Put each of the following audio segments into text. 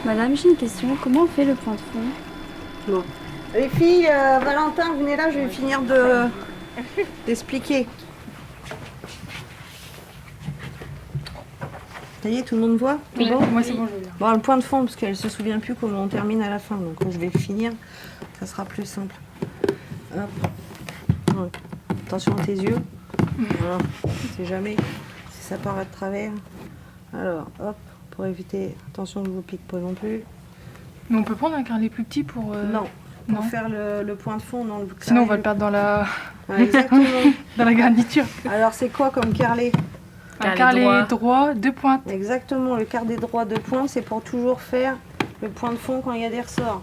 Madame, j'ai une question. Comment on fait le point de fond? Bon. Les filles, Valentin, venez là, je vais finir d'expliquer. Ça y est, tout le monde voit? Oui, bon moi c'est bon, je veux bien. Bon, le point de fond, parce qu'elle se souvient plus comment on termine à la fin, donc quand je vais finir, ça sera plus simple. Hop. Donc, attention à tes yeux. Voilà, on sait jamais si ça part de travers. Alors, hop, pour éviter, attention que je vous pique pas non plus. Mais on peut prendre un carnet plus petit pour... Non, pour non. faire le point de fond dans le Sinon on va le perdre dans la... Ouais, exactement. dans la garniture. Alors, c'est quoi comme carrelé? Un carnet droit, 2 pointes. Exactement, le carnet droit 2 pointes, c'est pour toujours faire le point de fond quand il y a des ressorts.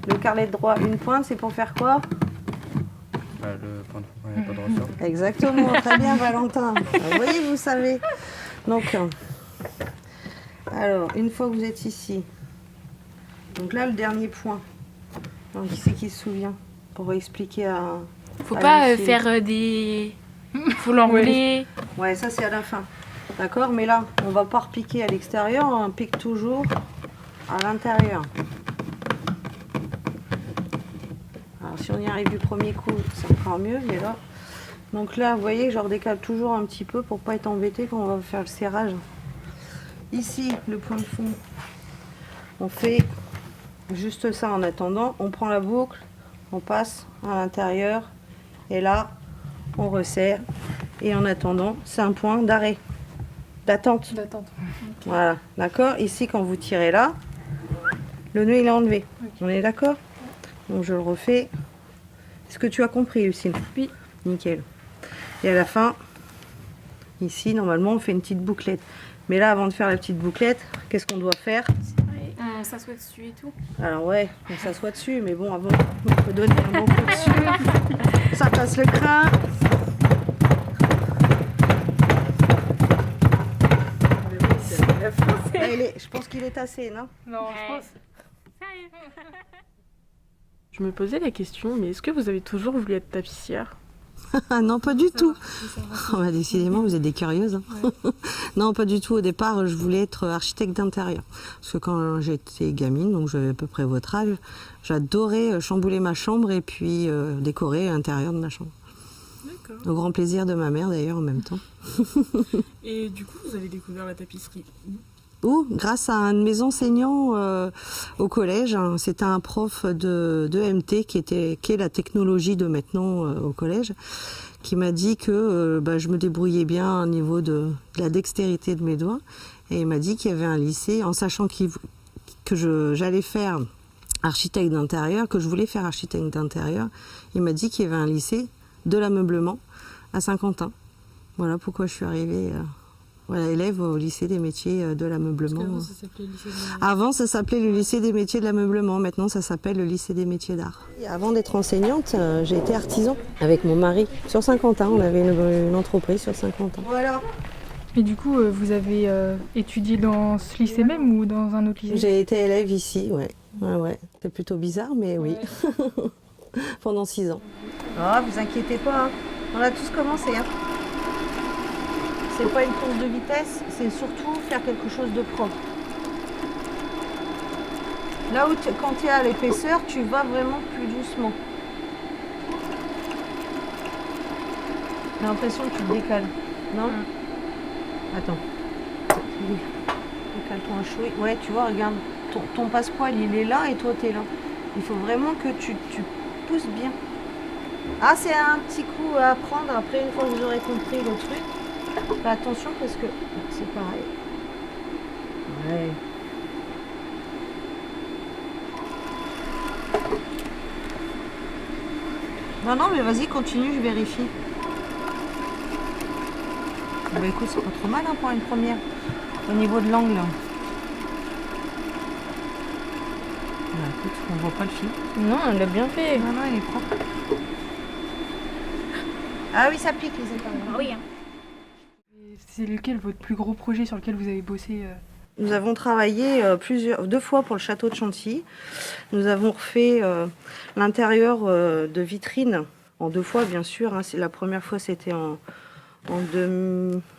Le carnet droit 1 pointe, c'est pour faire quoi? Le point de fond quand il n'y a pas de ressort. Exactement, très bien Valentin. Vous voyez, vous savez. Donc, alors, une fois que vous êtes ici, donc là, le dernier point. Donc, qui c'est qui se souvient? Pour expliquer à... Faut à pas Lucie. faire des... Faut l'enrouler. Ouais, ça c'est à la fin. D'accord? Mais là, on va pas repiquer à l'extérieur, on pique toujours à l'intérieur. Alors si on y arrive du premier coup, c'est encore mieux, mais là... Donc là, vous voyez, je redécale toujours un petit peu pour pas être embêté quand on va faire le serrage. Ici, le point de fond, on fait juste ça en attendant. On prend la boucle, on passe à l'intérieur, et là, on resserre. Et en attendant, c'est un point d'arrêt, d'attente. D'attente. Voilà, d'accord? Ici, quand vous tirez là, le nœud il est enlevé. On est d'accord? Donc je le refais. Est-ce que tu as compris, Lucille? Oui. Nickel. Et à la fin, ici, normalement, on fait une petite bouclette. Mais là, avant de faire la petite bouclette, qu'est-ce qu'on doit faire? On s'assoit dessus et tout. Alors ouais, on s'assoit dessus, mais bon, avant, on peut donner un bon coup dessus. Ça passe le crin. Je pense qu'il est tassé, non? Non, je pense... Je me posais la question, mais est-ce que vous avez toujours voulu être tapissière? Ah non, pas du tout. Oh, bah, décidément, vous êtes des curieuses. Hein. Ouais. Non, pas du tout. Au départ, je voulais être architecte d'intérieur. Parce que quand j'étais gamine, donc j'avais à peu près votre âge, j'adorais chambouler ma chambre et puis décorer l'intérieur de ma chambre. Au grand plaisir de ma mère, d'ailleurs, en même temps. Et du coup, vous avez découvert la tapisserie où? Grâce à un de mes enseignants au collège. Hein. C'était un prof de MT qui est la technologie de maintenant au collège, qui m'a dit que je me débrouillais bien au niveau de la dextérité de mes doigts. Et il m'a dit qu'il y avait un lycée, en sachant que j'allais faire architecte d'intérieur, que je voulais faire architecte d'intérieur. Il m'a dit qu'il y avait un lycée de l'ameublement à Saint-Quentin. Voilà pourquoi je suis arrivée... élève au lycée des métiers de l'ameublement. Avant, ça s'appelait le lycée des métiers de l'ameublement. Maintenant, ça s'appelle le lycée des métiers d'art. Avant d'être enseignante, j'ai été artisan avec mon mari sur Saint-Quentin. On avait une entreprise sur Saint-Quentin. Voilà. Et du coup, vous avez étudié dans ce lycée même ou dans un autre lycée? J'ai été élève ici, ouais. C'était plutôt bizarre, mais oui. Ouais. Pendant 6 ans. Oh, vous inquiétez pas, hein. On a tous commencé. Hein. C'est pas une course de vitesse, c'est surtout faire quelque chose de propre. Là où quand tu es à l'épaisseur, tu vas vraiment plus doucement. J'ai l'impression que tu te décales, non? Attends. Décale-toi un chouï. Ouais, tu vois, regarde, ton passepoil il est là et toi tu es là. Il faut vraiment que tu pousses bien. Ah, c'est un petit coup à apprendre après une fois que vous aurez compris le truc. Fais attention parce que c'est pareil. Ouais. Non, mais vas-y, continue, je vérifie. Bah écoute, c'est pas trop mal hein, pour une première. Au niveau de l'angle. Bah écoute, on voit pas le fil. Non, on l'a bien fait. Non, il est propre. Ah oui, ça pique les épingles. Ah oui. Hein. C'est lequel votre plus gros projet sur lequel vous avez bossé Nous avons travaillé 2 fois pour le château de Chantilly. Nous avons refait l'intérieur de vitrines en 2 fois, bien sûr. Hein. La première fois, c'était en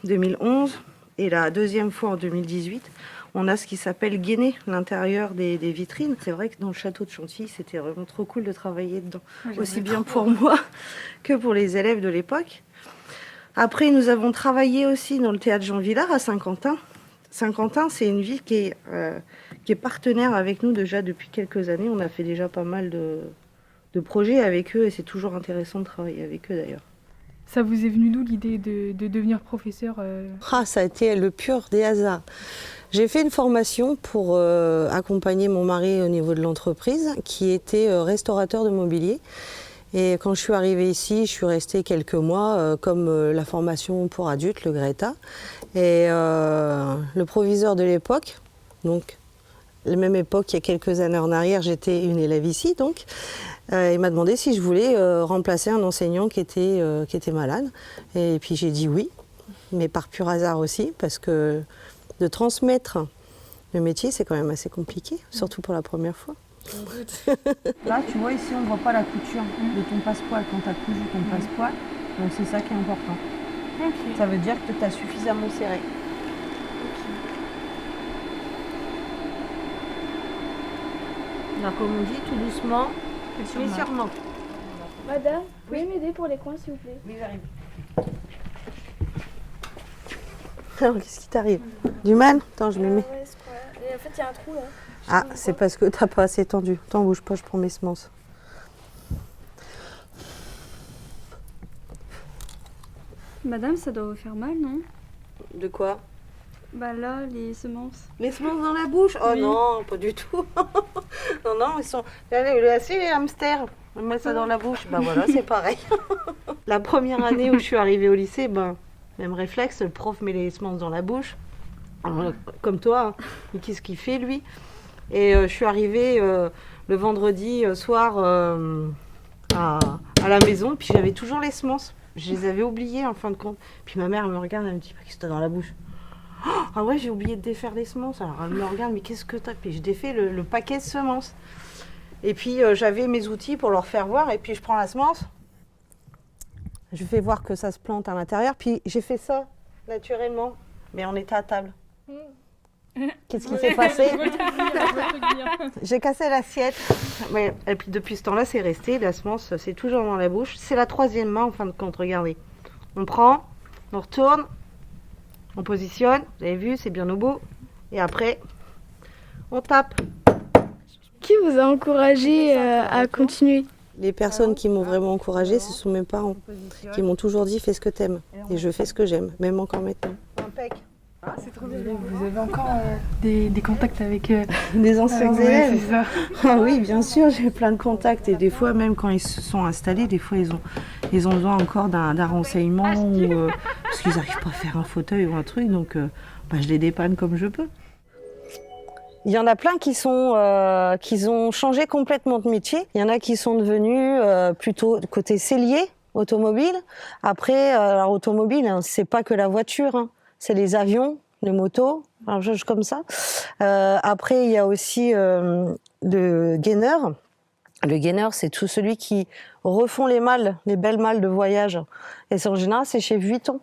2011 et la deuxième fois en 2018. on a ce qui s'appelle gainer l'intérieur des vitrines. C'est vrai que dans le château de Chantilly, c'était vraiment trop cool de travailler dedans. Aussi bien pour moi que pour les élèves de l'époque. Après, nous avons travaillé aussi dans le théâtre Jean Villard à Saint-Quentin. Saint-Quentin, c'est une ville qui est partenaire avec nous déjà depuis quelques années. On a fait déjà pas mal de projets avec eux et c'est toujours intéressant de travailler avec eux d'ailleurs. Ça vous est venu d'où l'idée de devenir professeur Ça a été le pur des hasards. J'ai fait une formation pour accompagner mon mari au niveau de l'entreprise qui était restaurateur de mobilier. Et quand je suis arrivée ici, je suis restée quelques mois comme la formation pour adultes, le Greta. Et le proviseur de l'époque, donc la même époque, il y a quelques années en arrière, j'étais une élève ici, donc il m'a demandé si je voulais remplacer un enseignant qui était malade. Et puis j'ai dit oui, mais par pur hasard aussi, parce que de transmettre le métier, c'est quand même assez compliqué, surtout pour la première fois. Là, tu vois, ici, on ne voit pas la couture de ton passepoil quand tu as cousu ton passepoil. Donc, c'est ça qui est important. Okay. Ça veut dire que tu as suffisamment serré. Là, comme on dit, tout doucement, mais sûrement. Madame, vous pouvez m'aider pour les coins, s'il vous plaît? Oui, j'arrive. Alors, qu'est-ce qui t'arrive? Du mal? Attends, je me mets. Ouais, c'est quoi? Et en fait, il y a un trou là. Ah, c'est parce que t'as pas assez tendu. Attends, bouge pas, je prends mes semences. Madame, ça doit vous faire mal, non? De quoi? Bah là, les semences. Les semences dans la bouche? Oh oui. Non, pas du tout. Non, ils sont assez les hamsters. Moi, ça dans la bouche. Bah voilà, c'est pareil. La première année où je suis arrivée au lycée, même réflexe, le prof met les semences dans la bouche. Alors, comme toi, hein. Qu'est-ce qu'il fait, lui? Et je suis arrivée le vendredi soir à la maison, puis j'avais toujours les semences. Je les avais oubliées en fin de compte. Puis ma mère elle me regarde, elle me dit, qu'est-ce que t'as dans la bouche? Ah ouais, j'ai oublié de défaire les semences. Alors elle me regarde, mais qu'est-ce que t'as? Puis je défais le paquet de semences. Et puis j'avais mes outils pour leur faire voir, et puis je prends la semence. Je fais voir que ça se plante à l'intérieur, puis j'ai fait ça naturellement, mais on était à table. Qu'est-ce qui s'est passé? J'ai cassé l'assiette. Et puis depuis ce temps-là, c'est resté. La semence, c'est toujours dans la bouche. C'est la troisième main en fin de compte. Regardez. On prend, on retourne, on positionne. Vous avez vu, c'est bien au bout. Et après, on tape. Qui vous a encouragé à continuer? Les personnes qui m'ont vraiment encouragée, ce sont mes parents. Qui m'ont toujours dit, fais ce que t'aimes. Et je fais ce que j'aime, même encore maintenant. Impec. Ah, c'est trop bien. Vous avez encore des contacts avec des anciens élèves? C'est ça. Ah oui, bien sûr, j'ai plein de contacts. Et des fois, même quand ils se sont installés, des fois, ils ont besoin encore d'un renseignement ou, parce qu'ils n'arrivent pas à faire un fauteuil ou un truc. Donc, je les dépanne comme je peux. Il y en a plein qui ont changé complètement de métier. Il y en a qui sont devenus plutôt côté sellier, automobile. Après, alors automobile, hein, c'est pas que la voiture, hein. C'est les avions, les motos, un jeu comme ça. Après, il y a aussi le gainer. Le gainer, c'est tout celui qui refont les belles malles de voyage. Et en général, c'est chez Vuitton.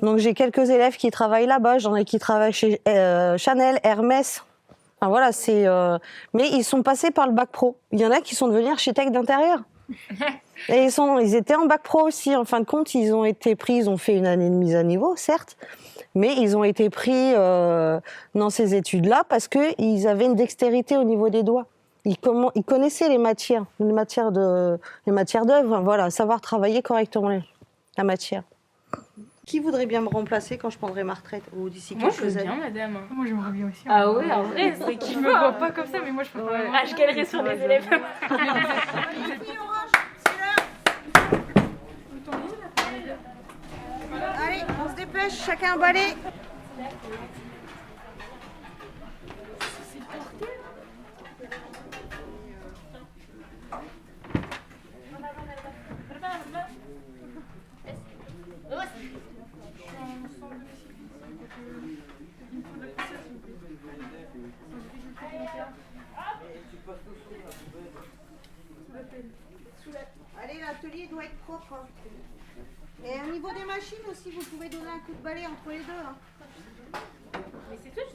Donc j'ai quelques élèves qui travaillent là-bas. J'en ai qui travaillent chez Chanel, Hermès. Enfin, voilà, mais ils sont passés par le bac pro. Il y en a qui sont devenus architectes d'intérieur. Et ils étaient en bac pro aussi. En fin de compte, ils ont été pris, ils ont fait une année de mise à niveau, certes, mais ils ont été pris dans ces études-là parce qu'ils avaient une dextérité au niveau des doigts. Ils connaissaient les matières d'œuvre, voilà, savoir travailler correctement la matière. Qui voudrait bien me remplacer quand je prendrai ma retraite ou d'ici quelques années? Moi, je veux bien, madame. Moi, j'aimerais bien aussi. Ah ouais, en vrai, c'est qui Je me vois pas comme ça, mais moi, je peux pas. Ah, je galerais sur les élèves. Allez, on se dépêche, chacun un balai. Allez, l'atelier doit être propre. Et au niveau des machines aussi, vous pouvez donner un coup de balai entre les deux. Mais c'est tout,